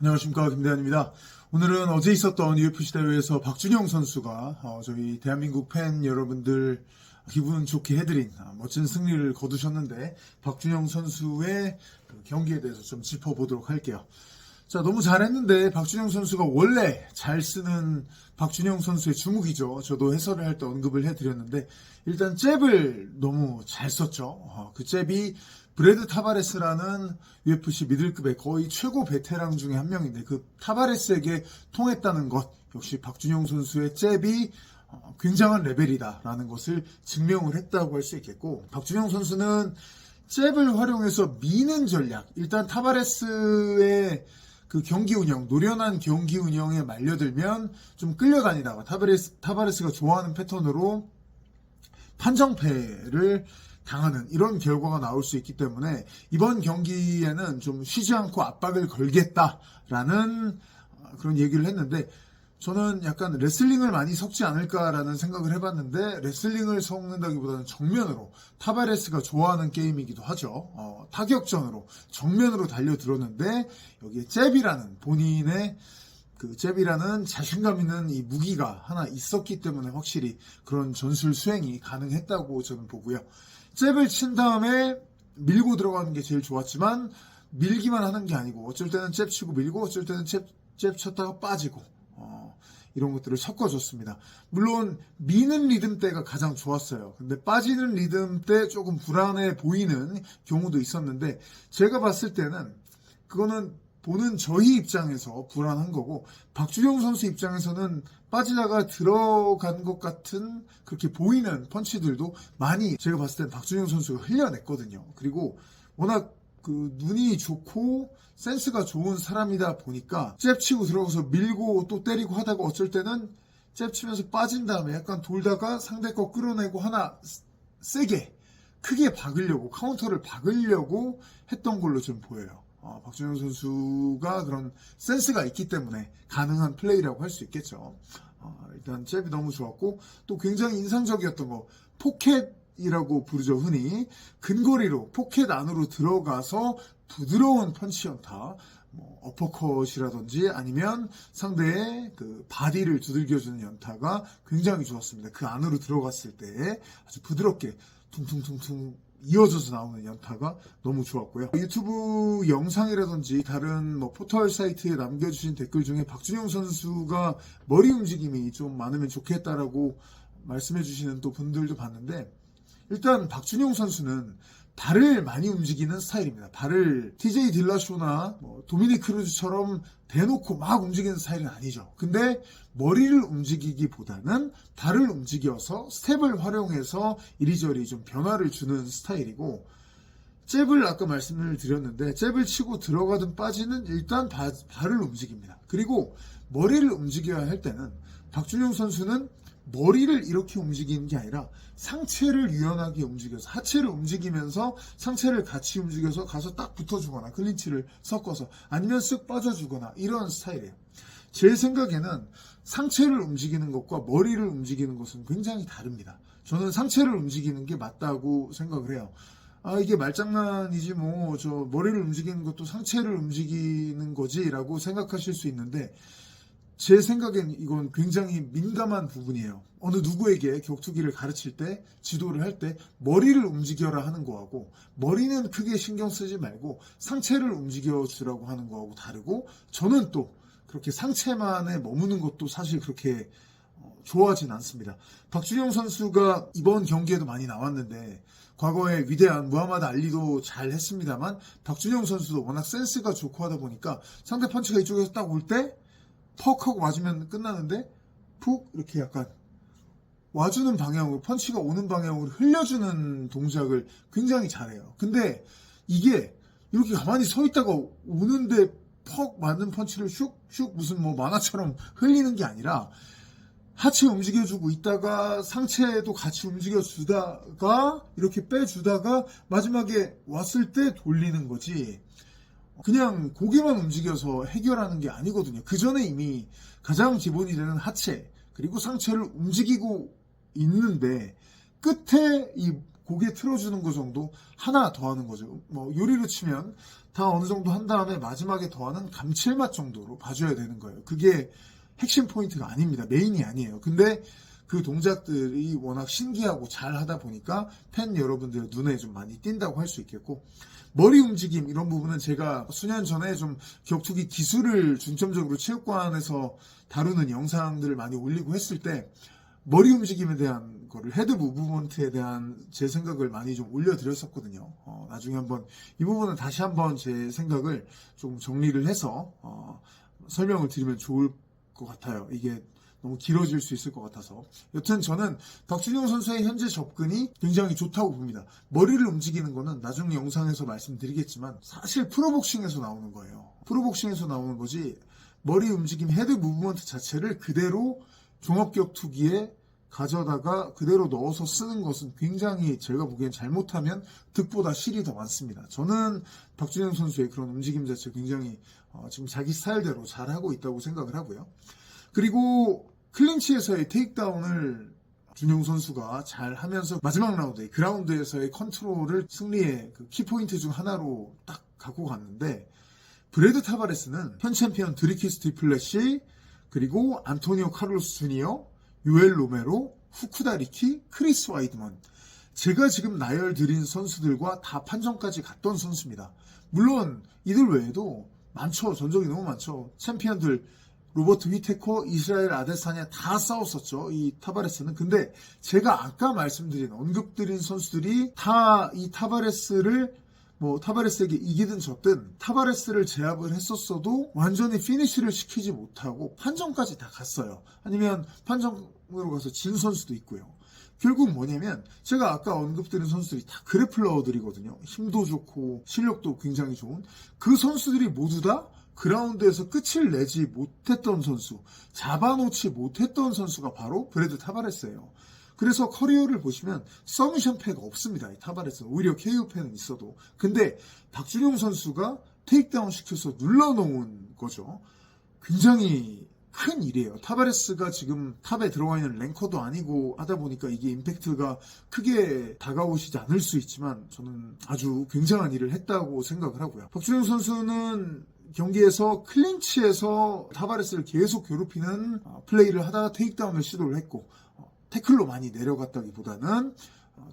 안녕하십니까, 김대한입니다. 오늘은 어제 있었던 UFC 대회에서 박준영 선수가 저희 대한민국 팬 여러분들 기분 좋게 해드린 멋진 승리를 거두셨는데, 박준영 선수의 그 경기에 대해서 좀 짚어보도록 할게요. 자, 너무 잘했는데 박준영 선수가 원래 잘 쓰는 박준영 선수의 주무기죠. 저도 해설을 할 때 언급을 해드렸는데, 일단 잽을 너무 잘 썼죠. 그 잽이 브래드 타바레스라는 UFC 미들급의 거의 최고 베테랑 중에 한 명인데, 그 타바레스에게 통했다는 것, 역시 박준영 선수의 잽이 굉장한 레벨이다라는 것을 증명을 했다고 할 수 있겠고, 박준영 선수는 잽을 활용해서 미는 전략, 일단 타바레스의 그 경기 운영, 노련한 경기 운영에 말려들면 좀 끌려다니다가 타바레스가 좋아하는 패턴으로 판정패를 당하는 이런 결과가 나올 수 있기 때문에, 이번 경기에는 좀 쉬지 않고 압박을 걸겠다라는 그런 얘기를 했는데, 저는 약간 레슬링을 많이 섞지 않을까라는 생각을 해봤는데, 레슬링을 섞는다기보다는 정면으로, 타바레스가 좋아하는 게임이기도 하죠. 타격전으로 정면으로 달려들었는데, 여기에 잽이라는 본인의 그 잽이라는 자신감 있는 이 무기가 하나 있었기 때문에 확실히 그런 전술 수행이 가능했다고 저는 보고요. 잽을 친 다음에 밀고 들어가는 게 제일 좋았지만, 밀기만 하는 게 아니고 어쩔 때는 잽 치고 밀고, 어쩔 때는 잽 쳤다가 빠지고, 이런 것들을 섞어줬습니다. 물론 미는 리듬대가 가장 좋았어요. 근데 빠지는 리듬대 조금 불안해 보이는 경우도 있었는데, 제가 봤을 때는 그거는 보는 저희 입장에서 불안한 거고, 박준영 선수 입장에서는 빠지다가 들어간 것 같은 그렇게 보이는 펀치들도 많이, 제가 봤을 땐 박준영 선수가 흘려냈거든요. 그리고 워낙 그 눈이 좋고 센스가 좋은 사람이다 보니까 잽 치고 들어가서 밀고 또 때리고 하다가, 어쩔 때는 잽 치면서 빠진 다음에 약간 돌다가 상대 거 끌어내고 하나 세게 크게 박으려고, 카운터를 박으려고 했던 걸로 좀 보여요. 박준영 선수가 그런 센스가 있기 때문에 가능한 플레이라고 할 수 있겠죠. 일단 잽이 너무 좋았고, 또 굉장히 인상적이었던 거, 포켓이라고 부르죠, 흔히. 근거리로 포켓 안으로 들어가서 부드러운 펀치 연타, 어퍼컷이라든지 아니면 상대의 그 바디를 두들겨주는 연타가 굉장히 좋았습니다. 그 안으로 들어갔을 때 아주 부드럽게 퉁퉁퉁퉁 이어져서 나오는 연타가 너무 좋았고요. 유튜브 영상이라든지 다른 포털 사이트에 남겨주신 댓글 중에 박준영 선수가 머리 움직임이 좀 많으면 좋겠다라고 말씀해 주시는 또 분들도 봤는데, 일단 박준영 선수는 발을 많이 움직이는 스타일입니다. 발을 TJ 딜라쇼나 도미닉 크루즈처럼 대놓고 막 움직이는 스타일은 아니죠. 근데 머리를 움직이기보다는 발을 움직여서 스텝을 활용해서 이리저리 좀 변화를 주는 스타일이고, 잽을 아까 말씀을 드렸는데, 잽을 치고 들어가든 빠지는 일단 발을 움직입니다. 그리고 머리를 움직여야 할 때는 박준영 선수는 머리를 이렇게 움직이는 게 아니라 상체를 유연하게 움직여서, 하체를 움직이면서 상체를 같이 움직여서 가서 딱 붙어주거나 클린치를 섞어서, 아니면 쓱 빠져주거나, 이런 스타일이에요. 제 생각에는 상체를 움직이는 것과 머리를 움직이는 것은 굉장히 다릅니다. 저는 상체를 움직이는 게 맞다고 생각을 해요. 이게 말장난이지 저 머리를 움직이는 것도 상체를 움직이는 거지 라고 생각하실 수 있는데, 제 생각엔 이건 굉장히 민감한 부분이에요. 어느 누구에게 격투기를 가르칠 때, 지도를 할 때 머리를 움직여라 하는 거하고, 머리는 크게 신경 쓰지 말고 상체를 움직여 주라고 하는 거하고 다르고, 저는 또 그렇게 상체만에 머무는 것도 사실 그렇게 좋아하진 않습니다. 박준영 선수가 이번 경기에도 많이 나왔는데, 과거에 위대한 무하마드 알리도 잘 했습니다만, 박준영 선수도 워낙 센스가 좋고 하다 보니까 상대 펀치가 이쪽에서 딱 올 때 퍽 하고 맞으면 끝나는데, 푹 이렇게 약간 와주는 방향으로, 펀치가 오는 방향으로 흘려주는 동작을 굉장히 잘해요. 근데 이게 이렇게 가만히 서 있다가 오는데 퍽 맞는 펀치를 슉슉 무슨 만화처럼 흘리는 게 아니라, 하체 움직여주고 있다가 상체도 같이 움직여주다가 이렇게 빼주다가 마지막에 왔을 때 돌리는 거지, 그냥 고개만 움직여서 해결하는 게 아니거든요. 그 전에 이미 가장 기본이 되는 하체 그리고 상체를 움직이고 있는데, 끝에 이 고개 틀어주는 거 정도 하나 더하는 거죠. 뭐 요리로 치면 다 어느 정도 한 다음에 마지막에 더하는 감칠맛 정도로 봐줘야 되는 거예요. 그게 핵심 포인트가 아닙니다. 메인이 아니에요. 근데 그 동작들이 워낙 신기하고 잘 하다 보니까 팬 여러분들의 눈에 좀 많이 띈다고 할 수 있겠고, 머리 움직임 이런 부분은 제가 수년 전에 좀 격투기 기술을 중점적으로 체육관에서 다루는 영상들을 많이 올리고 했을 때 머리 움직임에 대한 거를, 헤드 무브먼트에 대한 제 생각을 많이 좀 올려드렸었거든요. 나중에 한번 이 부분은 다시 한번 제 생각을 좀 정리를 해서 설명을 드리면 좋을 것 같아요. 이게 너무 길어질 수 있을 것 같아서. 여튼 저는 박준영 선수의 현재 접근이 굉장히 좋다고 봅니다. 머리를 움직이는 거는 나중 영상에서 말씀드리겠지만 사실 프로복싱에서 나오는 거예요. 프로복싱에서 나오는 거지, 머리 움직임, 헤드 무브먼트 자체를 그대로 종합격투기에 가져다가 그대로 넣어서 쓰는 것은 굉장히 제가 보기엔 잘못하면 득보다 실이 더 많습니다. 저는 박준영 선수의 그런 움직임 자체 굉장히 지금 자기 스타일대로 잘하고 있다고 생각을 하고요. 그리고 클린치에서의 테이크다운을 준용 선수가 잘 하면서 마지막 라운드에 그라운드에서의 컨트롤을 승리의 그 키포인트 중 하나로 딱 갖고 갔는데, 브래드 타바레스는 현 챔피언 드리키스 디플래시, 그리고 안토니오 카를로스 주니어, 요엘 로메로, 후쿠다 리키, 크리스 와이드먼, 제가 지금 나열드린 선수들과 다 판정까지 갔던 선수입니다. 물론 이들 외에도 많죠. 전적이 너무 많죠. 챔피언들 로버트 휘테커, 이스라엘 아데사냐 다 싸웠었죠. 이 타바레스는. 근데 제가 아까 말씀드린, 언급드린 선수들이 다 이 타바레스를 타바레스에게 이기든 졌든 타바레스를 제압을 했었어도 완전히 피니쉬를 시키지 못하고 판정까지 다 갔어요. 아니면 판정으로 가서 진 선수도 있고요. 결국 뭐냐면 제가 아까 언급드린 선수들이 다 그래플러들이거든요. 힘도 좋고 실력도 굉장히 좋은 그 선수들이 모두 다 그라운드에서 끝을 내지 못했던 선수, 잡아놓지 못했던 선수가 바로 브래드 타바레스예요. 그래서 커리어를 보시면 서미션 패가 없습니다. 이 타바레스는. 오히려 KO 패는 있어도. 근데 박준용 선수가 테이크다운 시켜서 눌러놓은 거죠. 굉장히 큰 일이에요. 타바레스가 지금 탑에 들어와 있는 랭커도 아니고 하다 보니까 이게 임팩트가 크게 다가오시지 않을 수 있지만 저는 아주 굉장한 일을 했다고 생각을 하고요. 박준용 선수는 경기에서 클린치에서 타바레스를 계속 괴롭히는 플레이를 하다가 테이크다운을 시도를 했고, 태클로 많이 내려갔다기보다는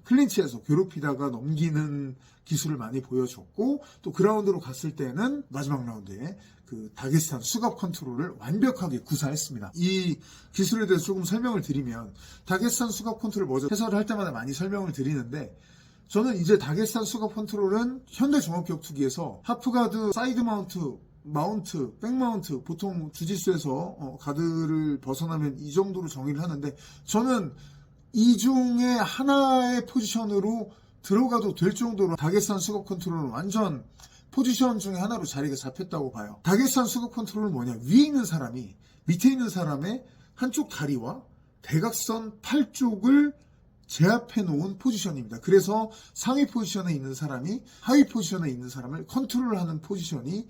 클린치에서 괴롭히다가 넘기는 기술을 많이 보여줬고, 또 그라운드로 갔을 때는 마지막 라운드에 그 다게스탄 수갑 컨트롤을 완벽하게 구사했습니다. 이 기술에 대해서 조금 설명을 드리면, 다게스탄 수갑 컨트롤 먼저 해설을 할 때마다 많이 설명을 드리는데, 저는 이제 다게스탄 수갑 컨트롤은 현대 종합격투기에서 하프가드, 사이드 마운트, 백마운트, 보통 주짓수에서 가드를 벗어나면 이 정도로 정의를 하는데, 저는 이 중에 하나의 포지션으로 들어가도 될 정도로 다게스탄 수갑 컨트롤은 완전 포지션 중에 하나로 자리가 잡혔다고 봐요. 다게스탄 수갑 컨트롤은 뭐냐? 위에 있는 사람이 밑에 있는 사람의 한쪽 다리와 대각선 팔 쪽을 제압해 놓은 포지션입니다. 그래서 상위 포지션에 있는 사람이 하위 포지션에 있는 사람을 컨트롤하는 포지션이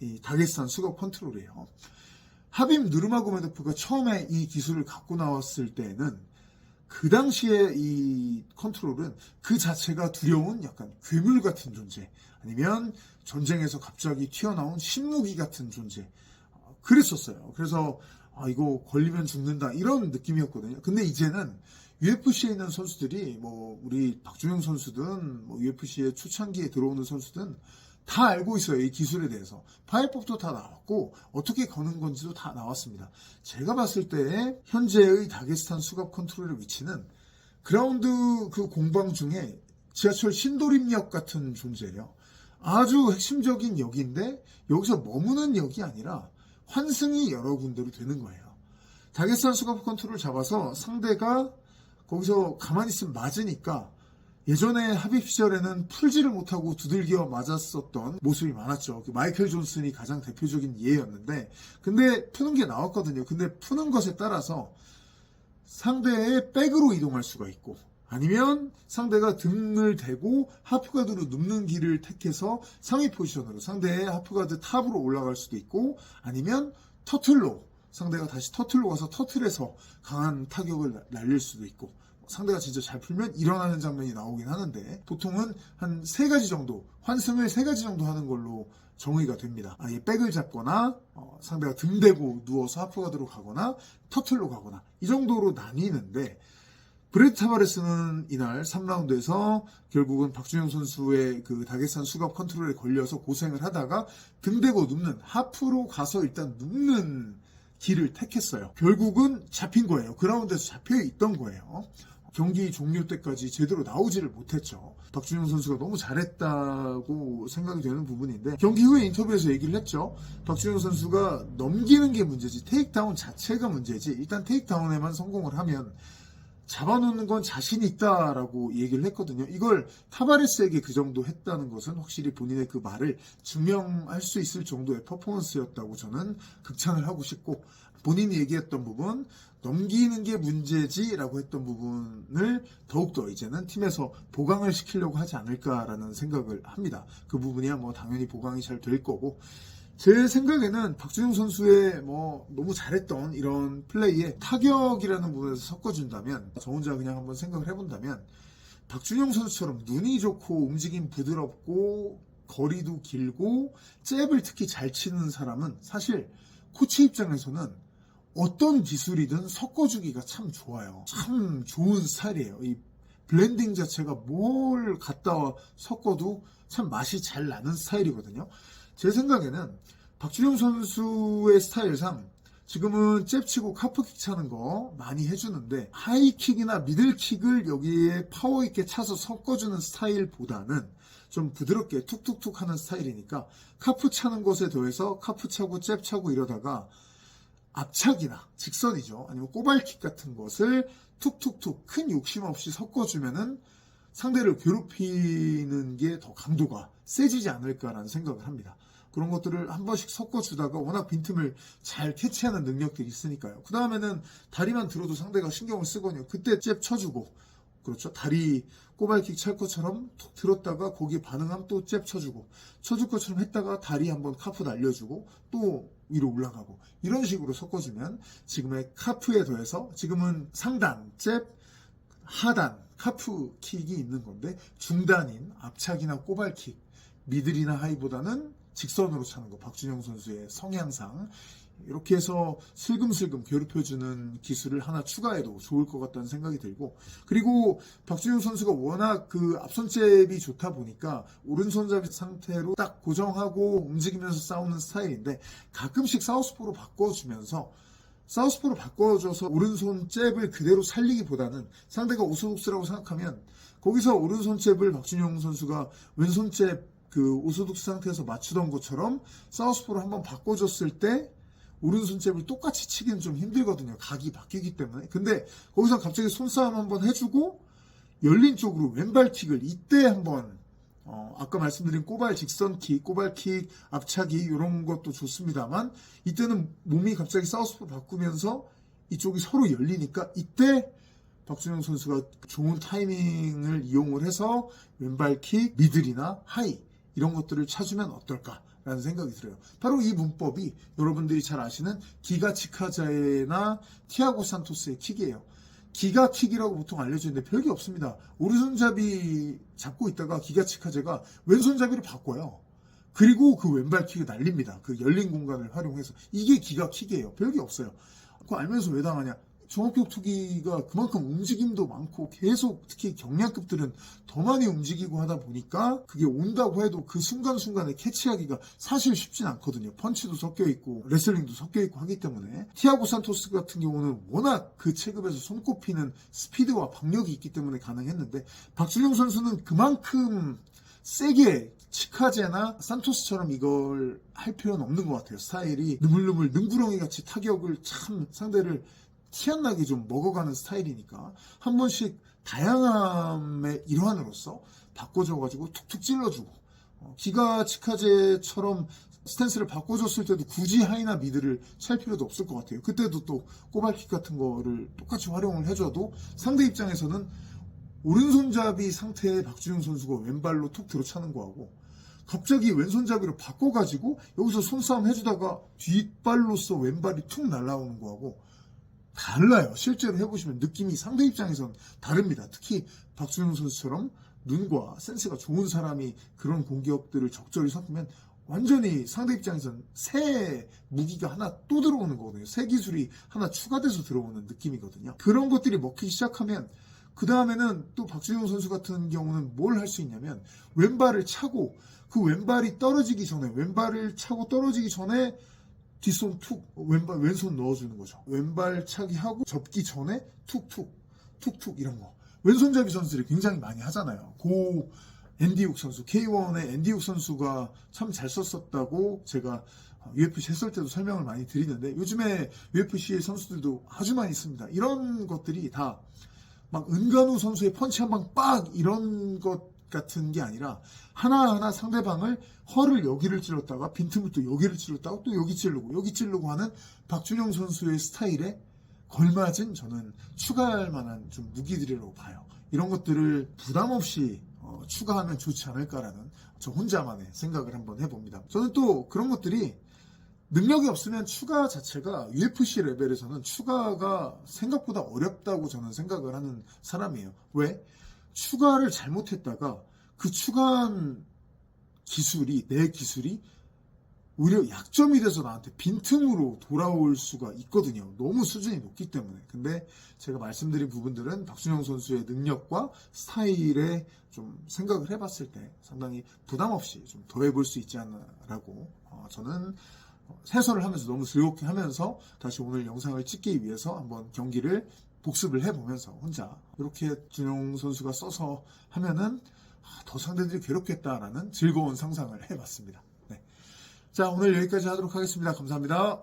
이 다게스탄 수갑 컨트롤이에요. 하빔 누르마고메도프가 처음에 이 기술을 갖고 나왔을 때는 그 당시에 이 컨트롤은 그 자체가 두려운 약간 괴물 같은 존재, 아니면 전쟁에서 갑자기 튀어나온 신무기 같은 존재, 그랬었어요. 그래서 이거 걸리면 죽는다 이런 느낌이었거든요. 근데 이제는 UFC에 있는 선수들이 우리 박준영 선수든 UFC의 초창기에 들어오는 선수든 다 알고 있어요. 이 기술에 대해서. 파이법도 다 나왔고 어떻게 거는 건지도 다 나왔습니다. 제가 봤을 때 현재의 다게스탄 수갑 컨트롤의 위치는 그라운드 그 공방 중에 지하철 신도림역 같은 존재예요. 아주 핵심적인 역인데 여기서 머무는 역이 아니라 환승이 여러 군데로 되는 거예요. 다게스탄 수갑 컨트롤을 잡아서 상대가 거기서 가만히 있으면 맞으니까, 예전에 합입 시절에는 풀지를 못하고 두들겨 맞았었던 모습이 많았죠. 마이클 존슨이 가장 대표적인 예였는데, 근데 푸는 게 나왔거든요. 근데 푸는 것에 따라서 상대의 백으로 이동할 수가 있고, 아니면 상대가 등을 대고 하프가드로 눕는 길을 택해서 상위 포지션으로 상대의 하프가드 탑으로 올라갈 수도 있고, 아니면 상대가 다시 터틀로 가서 터틀에서 강한 타격을 날릴 수도 있고, 상대가 진짜 잘 풀면 일어나는 장면이 나오긴 하는데 보통은 한 3가지 정도, 환승을 3가지 정도 하는 걸로 정의가 됩니다. 아예 백을 잡거나 상대가 등 대고 누워서 하프가드로 가거나 터틀로 가거나 이 정도로 나뉘는데 브레드 타바레스는 이날 3라운드에서 결국은 박준영 선수의 그 다게스탄 수갑 컨트롤에 걸려서 고생을 하다가 등 대고 눕는 하프로 가서 일단 눕는 길을 택했어요. 결국은 잡힌 거예요. 그라운드에서 잡혀 있던 거예요. 경기 종료 때까지 제대로 나오지를 못했죠. 박준영 선수가 너무 잘했다고 생각이 되는 부분인데 경기 후에 인터뷰에서 얘기를 했죠. 박준영 선수가 넘기는 게 문제지 테이크다운 자체가 문제지 일단 테이크다운에만 성공을 하면 잡아놓는 건 자신 있다라고 얘기를 했거든요. 이걸 타바레스에게 그 정도 했다는 것은 확실히 본인의 그 말을 증명할 수 있을 정도의 퍼포먼스였다고 저는 극찬을 하고 싶고 본인이 얘기했던 부분 넘기는 게 문제지라고 했던 부분을 더욱더 이제는 팀에서 보강을 시키려고 하지 않을까라는 생각을 합니다. 그 부분이야 뭐 당연히 보강이 잘 될 거고 제 생각에는 박준영 선수의 너무 잘했던 이런 플레이에 타격이라는 부분에서 섞어준다면 저 혼자 그냥 한번 생각을 해본다면 박준영 선수처럼 눈이 좋고 움직임 부드럽고 거리도 길고 잽을 특히 잘 치는 사람은 사실 코치 입장에서는 어떤 기술이든 섞어주기가 참 좋아요. 참 좋은 스타일이에요. 이 블렌딩 자체가 뭘 갖다 섞어도 참 맛이 잘 나는 스타일이거든요. 제 생각에는 박준영 선수의 스타일상 지금은 잽치고 카프킥 차는 거 많이 해주는데 하이킥이나 미들킥을 여기에 파워 있게 차서 섞어주는 스타일보다는 좀 부드럽게 툭툭툭 하는 스타일이니까 카프 차는 것에 더해서 카프 차고 잽 차고 이러다가 앞차기나 직선이죠. 아니면 꼬발킥 같은 것을 툭툭툭 큰 욕심 없이 섞어주면은 상대를 괴롭히는 게 더 강도가 세지지 않을까라는 생각을 합니다. 그런 것들을 한 번씩 섞어주다가 워낙 빈틈을 잘 캐치하는 능력들이 있으니까요. 그 다음에는 다리만 들어도 상대가 신경을 쓰거든요. 그때 잽 쳐주고 그렇죠. 다리 꼬발킥 찰 것처럼 툭 들었다가 거기에 반응하면 또 잽 쳐주고 쳐줄 것처럼 했다가 다리 한번 카프 날려주고 또 위로 올라가고 이런 식으로 섞어주면 지금의 카프에 더해서 지금은 상단, 잽, 하단, 카프 킥이 있는 건데 중단인 앞차기나 꼬발킥, 미들이나 하이보다는 직선으로 차는 거 박준영 선수의 성향상 이렇게 해서 슬금슬금 괴롭혀주는 기술을 하나 추가해도 좋을 것 같다는 생각이 들고 그리고 박준영 선수가 워낙 그 앞손잽이 좋다 보니까 오른손잡이 상태로 딱 고정하고 움직이면서 싸우는 스타일인데 가끔씩 사우스포로 바꿔주면서 사우스포로 바꿔줘서 오른손 잽을 그대로 살리기보다는 상대가 오소독스라고 생각하면 거기서 오른손 잽을 박준영 선수가 왼손 잽 그 오소독스 상태에서 맞추던 것처럼 사우스포로 한번 바꿔줬을 때 오른손 잽을 똑같이 치기는 좀 힘들거든요. 각이 바뀌기 때문에. 근데 거기서 갑자기 손싸움 한번 해주고 열린 쪽으로 왼발킥을 이때 한번 아까 말씀드린 꼬발 직선킥, 꼬발킥, 앞차기 이런 것도 좋습니다만 이때는 몸이 갑자기 사우스포로 바꾸면서 이쪽이 서로 열리니까 이때 박준영 선수가 좋은 타이밍을 이용을 해서 왼발킥, 미들이나 하이 이런 것들을 찾으면 어떨까라는 생각이 들어요. 바로 이 문법이 여러분들이 잘 아시는 기가 치카자에나 티아고 산토스의 킥이에요. 기가 킥이라고 보통 알려주는데 별게 없습니다. 오른손잡이 잡고 있다가 기가 치카제가 왼손잡이로 바꿔요. 그리고 그 왼발킥을 날립니다. 그 열린 공간을 활용해서. 이게 기가 킥이에요. 별게 없어요. 그거 알면서 왜 당하냐. 종합격 투기가 그만큼 움직임도 많고 계속 특히 경량급들은 더 많이 움직이고 하다 보니까 그게 온다고 해도 그 순간순간에 캐치하기가 사실 쉽진 않거든요. 펀치도 섞여있고 레슬링도 섞여있고 하기 때문에 티아고 산토스 같은 경우는 워낙 그 체급에서 손꼽히는 스피드와 박력이 있기 때문에 가능했는데 박준영 선수는 그만큼 세게 치카제나 산토스처럼 이걸 할 필요는 없는 것 같아요. 스타일이 느물느물 능구렁이 같이 타격을 참 상대를 티 안 나게 좀 먹어가는 스타일이니까 한 번씩 다양함의 일환으로서 바꿔줘가지고 툭툭 찔러주고 기가 치카제처럼 스탠스를 바꿔줬을 때도 굳이 하이나 미드를 찰 필요도 없을 것 같아요. 그때도 또 꼬발킥 같은 거를 똑같이 활용을 해줘도 상대 입장에서는 오른손잡이 상태의 박준영 선수가 왼발로 툭 들어차는 거하고 갑자기 왼손잡이로 바꿔가지고 여기서 손싸움 해주다가 뒷발로서 왼발이 툭 날아오는 거하고 달라요. 실제로 해보시면 느낌이 상대 입장에선 다릅니다. 특히 박준영 선수처럼 눈과 센스가 좋은 사람이 그런 공격들을 적절히 섞으면 완전히 상대 입장에선 새 무기가 하나 또 들어오는 거거든요. 새 기술이 하나 추가돼서 들어오는 느낌이거든요. 그런 것들이 먹히기 시작하면 그 다음에는 또 박준영 선수 같은 경우는 뭘 할 수 있냐면 왼발을 차고 그 왼발이 떨어지기 전에 왼발을 차고 떨어지기 전에 뒷손 툭 왼손 넣어주는 거죠. 왼발 차기 하고 접기 전에 툭툭 툭툭 이런 거 왼손잡이 선수들이 굉장히 많이 하잖아요. 고 앤디욱 선수 K1의 앤디욱 선수가 참 잘 썼었다고 제가 UFC 했을 때도 설명을 많이 드리는데 요즘에 UFC 선수들도 아주 많이 있습니다. 이런 것들이 다 막 은간우 선수의 펀치 한 방 빡 이런 것 같은 게 아니라 하나하나 상대방을 허를 여기를 찔렀다가 빈틈을 또 여기를 찔렀다가 또 여기 찌르고 하는 박준영 선수의 스타일에 걸맞은 저는 추가할 만한 좀 무기들이라고 봐요. 이런 것들을 부담 없이 추가하면 좋지 않을까라는 저 혼자만의 생각을 한번 해봅니다. 저는 또 그런 것들이 능력이 없으면 추가 자체가 UFC 레벨에서는 추가가 생각보다 어렵다고 저는 생각을 하는 사람이에요. 왜? 추가를 잘못했다가 그 추가한 기술이 내 기술이 오히려 약점이 돼서 나한테 빈틈으로 돌아올 수가 있거든요. 너무 수준이 높기 때문에. 근데 제가 말씀드린 부분들은 박준영 선수의 능력과 스타일에 좀 생각을 해봤을 때 상당히 부담 없이 좀 더해볼 수 있지 않나라고 저는 해설을 하면서 너무 즐겁게 하면서 다시 오늘 영상을 찍기 위해서 한번 경기를 복습을 해보면서 혼자 이렇게 준영 선수가 써서 하면은 더 상대들이 괴롭겠다라는 즐거운 상상을 해봤습니다. 네. 자, 오늘 여기까지 하도록 하겠습니다. 감사합니다.